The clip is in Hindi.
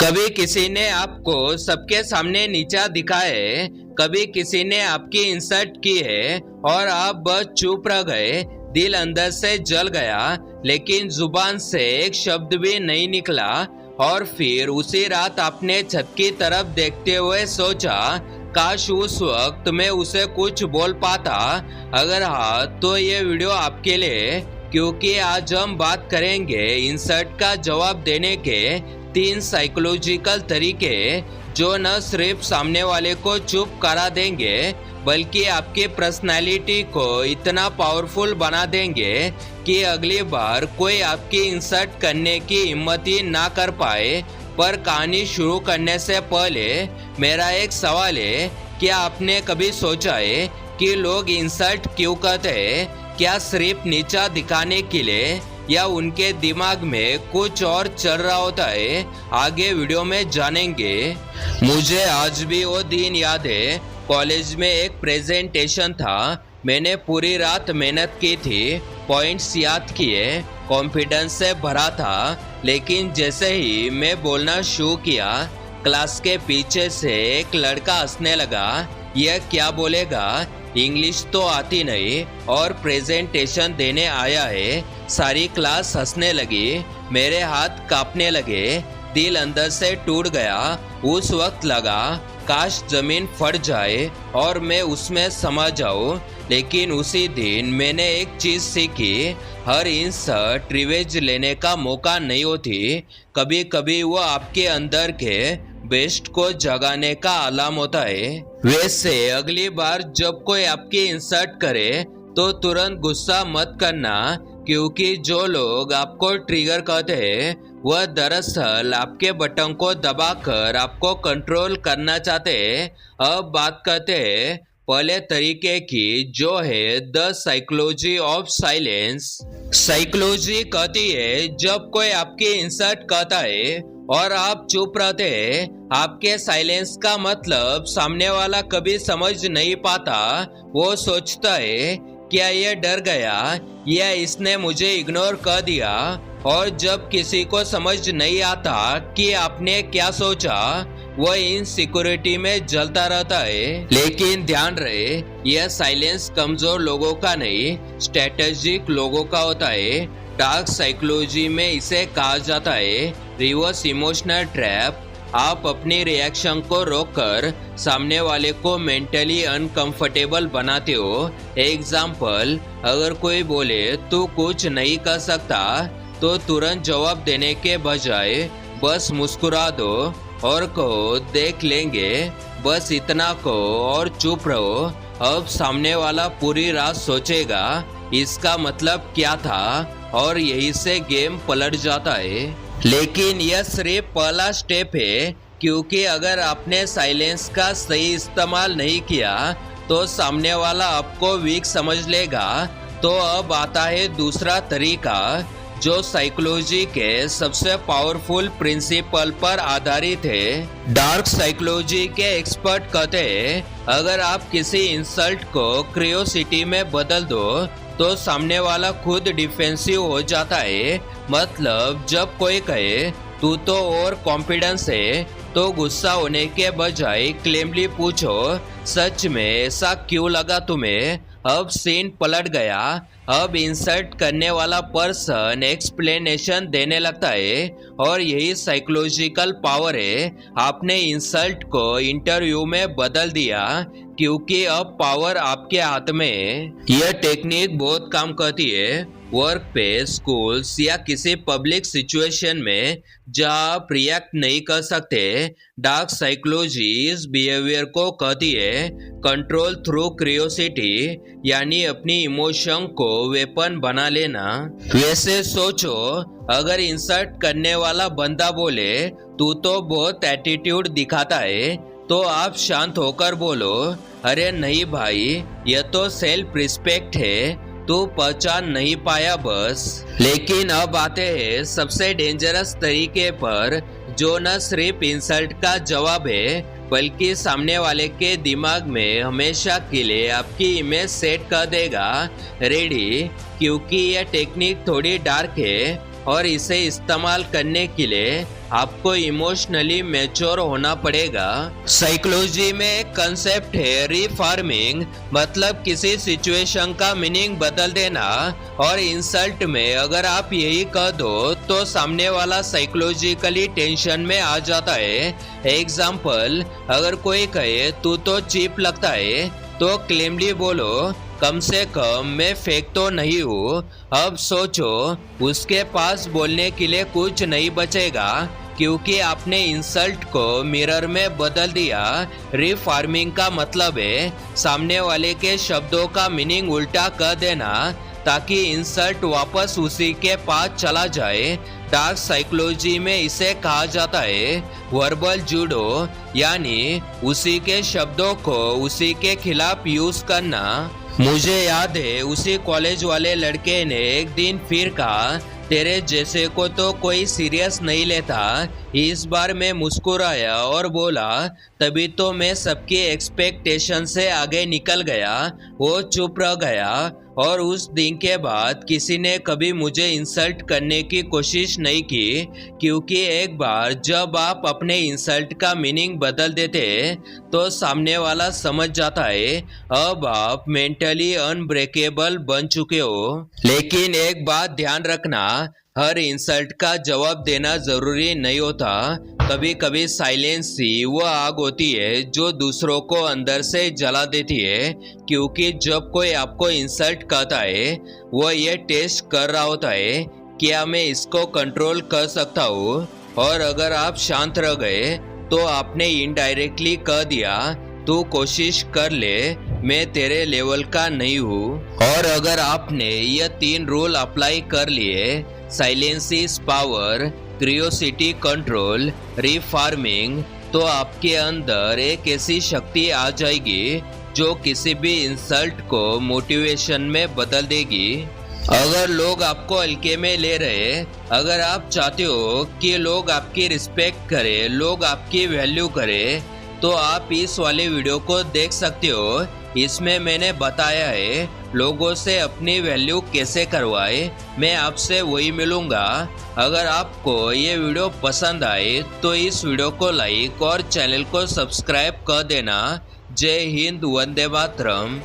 कभी किसी ने आपको सबके सामने नीचा दिखा है, कभी किसी ने आपकी इंसल्ट की है और आप बस चुप रह गए। दिल अंदर से जल गया, लेकिन जुबान से एक शब्द भी नहीं निकला। और फिर उसी रात आपने छत की तरफ देखते हुए सोचा, काश उस वक्त मैं उसे कुछ बोल पाता। अगर हाँ, तो ये वीडियो आपके लिए, क्योंकि आज हम बात करेंगे इंसल्ट का जवाब देने के 3 साइकोलॉजिकल तरीके, जो न सिर्फ सामने वाले को चुप करा देंगे, बल्कि आपकी पर्सनालिटी को इतना पावरफुल बना देंगे कि अगली बार कोई आपकी इंसल्ट करने की हिम्मत ही ना कर पाए। पर कहानी शुरू करने से पहले मेरा एक सवाल है, क्या आपने कभी सोचा है कि लोग इंसल्ट क्यों करते हैं? क्या सिर्फ नीचा दिखाने के लिए, या उनके दिमाग में कुछ और चल रहा होता है? आगे वीडियो में जानेंगे। मुझे आज भी वो दिन याद है, कॉलेज में एक प्रेजेंटेशन था। मैंने पूरी रात मेहनत की थी, पॉइंट्स याद किए, कॉन्फिडेंस से भरा था। लेकिन जैसे ही मैं बोलना शुरू किया, क्लास के पीछे से एक लड़का हंसने लगा। यह क्या बोलेगा, इंग्लिश तो आती नहीं और प्रेजेंटेशन देने आया है। सारी क्लास हंसने लगी, मेरे हाथ कांपने लगे, दिल अंदर से टूट गया। उस वक्त लगा काश जमीन फट जाए और मैं उसमें समा जाऊं। लेकिन उसी दिन मैंने एक चीज सीखी, हर इंसल्ट रिवेंज लेने का मौका नहीं होती। कभी कभी वो आपके अंदर के बेस्ट को जगाने का अलार्म होता है। वैसे अगली बार जब कोई आपकी इंसल्ट करे तो तुरंत गुस्सा मत करना, क्योंकि जो लोग आपको ट्रिगर करते हैं वह दरअसल आपके बटन को दबाकर आपको कंट्रोल करना चाहते हैं। अब बात करते हैं पहले तरीके की, जो है the psychology of silence. Psychology कहती है, जब कोई आपकी इंसल्ट करता है और आप चुप रहते हैं, आपके साइलेंस का मतलब सामने वाला कभी समझ नहीं पाता। वो सोचता है, क्या ये डर गया या इसने मुझे इग्नोर कर दिया? और जब किसी को समझ नहीं आता कि आपने क्या सोचा, वह इनसिक्योरिटी में जलता रहता है। लेकिन ध्यान रहे, यह साइलेंस कमजोर लोगों का नहीं, स्ट्रेटेजिक लोगों का होता है। डार्क साइकोलॉजी में इसे कहा जाता है रिवर्स इमोशनल ट्रैप। आप अपनी रिएक्शन को रोककर सामने वाले को मेंटली अनकंफर्टेबल बनाते हो। एग्जाम्पल, अगर कोई बोले तू कुछ नहीं कर सकता, तो तुरंत जवाब देने के बजाय बस मुस्कुरा दो और कहो देख लेंगे, बस इतना कहो और चुप रहो। अब सामने वाला पूरी रात सोचेगा इसका मतलब क्या था, और यही से गेम पलट जाता है। लेकिन यह सिर्फ पहला स्टेप है, क्योंकि अगर आपने साइलेंस का सही इस्तेमाल नहीं किया तो सामने वाला आपको वीक समझ लेगा। तो अब आता है दूसरा तरीका, जो साइकोलॉजी के सबसे पावरफुल प्रिंसिपल पर आधारित है। डार्क साइकोलॉजी के एक्सपर्ट कहते हैं, अगर आप किसी इंसल्ट को क्यूरियोसिटी में बदल दो तो सामने वाला खुद डिफेंसिव हो जाता है। मतलब जब कोई कहे तू तो और कॉन्फिडेंस है, तो गुस्सा होने के बजाय क्लेमली पूछो, सच में ऐसा क्यों लगा तुम्हें? अब सीन पलट गया। अब इंसल्ट करने वाला पर्सन एक्सप्लेनेशन देने लगता है, और यही साइकोलॉजिकल पावर है। आपने इंसल्ट को इंटरव्यू में बदल दिया, क्योंकि अब पावर आपके हाथ में है। यह टेक्निक बहुत काम करती है वर्क पे, स्कूल्स या किसी पब्लिक सिचुएशन में जहाँ आप रिएक्ट नहीं कर सकते। डार्क साइकोलॉजी इस बिहेवियर को कहती है कंट्रोल थ्रू क्यूरियोसिटी, यानी अपनी इमोशन को वेपन बना लेना। वैसे सोचो, अगर इंसल्ट करने वाला बंदा बोले तू तो बहुत एटीट्यूड दिखाता है, तो आप शांत होकर बोलो, अरे नहीं भाई, यह तो सेल्फ रिस्पेक्ट है, तू पहचान नहीं पाया बस। लेकिन अब आते हैं सबसे डेंजरस तरीके पर, जो न सिर्फ इंसल्ट का जवाब है, बल्कि सामने वाले के दिमाग में हमेशा के लिए आपकी इमेज सेट कर देगा। रेडी? क्योंकि यह टेक्निक थोड़ी डार्क है, और इसे इस्तेमाल करने के लिए आपको इमोशनली मैच्योर होना पड़ेगा। साइकोलॉजी में एक कंसेप्ट है रीफार्मिंग, मतलब किसी सिचुएशन का मीनिंग बदल देना। और इंसल्ट में अगर आप यही कह दो तो सामने वाला साइकोलॉजिकली टेंशन में आ जाता है। एग्जाम्पल, अगर कोई कहे तू तो चीप लगता है तो क्लेमली बोलो कम से कम मैं फेक तो नहीं हूँ। अब सोचो, उसके पास बोलने के लिए कुछ नहीं बचेगा क्योंकि आपने इंसल्ट को मिरर में बदल दिया। रीफार्मिंग का मतलब है सामने वाले के शब्दों का मीनिंग उल्टा कर देना ताकि इंसल्ट वापस उसी के पास चला जाए। डार्क साइकोलॉजी में इसे कहा जाता है वर्बल जूडो, यानी उसी के शब्दों को उसी के खिलाफ यूज करना। मुझे याद है उसी कॉलेज वाले लड़के ने एक दिन फिर कहा तेरे जैसे को तो कोई सीरियस नहीं लेता। इस बार मैं मुस्कुराया और बोला तभी तो मैं सबकी एक्सपेक्टेशन से आगे निकल गया। वो चुप रह गया और उस दिन के बाद किसी ने कभी मुझे इंसल्ट करने की कोशिश नहीं की, क्योंकि एक बार जब आप अपने इंसल्ट का मीनिंग बदल देते तो सामने वाला समझ जाता है अब आप मेंटली अनब्रेकेबल बन चुके हो। लेकिन एक बात ध्यान रखना, हर इंसल्ट का जवाब देना जरूरी नहीं होता। कभी कभी साइलेंस ही वो आग होती है जो दूसरों को अंदर से जला देती है, क्योंकि जब कोई आपको इंसल्ट करता है वो ये टेस्ट कर रहा होता है क्या मैं इसको कंट्रोल कर सकता हूँ। और अगर आप शांत रह गए तो आपने इनडायरेक्टली कह दिया तू कोशिश कर ले, मैं तेरे लेवल का नहीं हूँ। और अगर आपने ये 3 रूल अप्लाई कर लिए, silence is power, curiosity control, reframing, तो आपके अंदर एक ऐसी शक्ति आ जाएगी जो किसी भी इंसल्ट को मोटिवेशन में बदल देगी। अगर लोग आपको हल्के में ले रहे, अगर आप चाहते हो कि लोग आपकी रिस्पेक्ट करें, लोग आपकी वैल्यू करें, तो आप इस वाले वीडियो को देख सकते हो। इसमें मैंने बताया है लोगों से अपनी वैल्यू कैसे करवाए। मैं आपसे वही मिलूंगा। अगर आपको ये वीडियो पसंद आए तो इस वीडियो को लाइक और चैनल को सब्सक्राइब कर देना। जय हिंद, वंदे मातरम।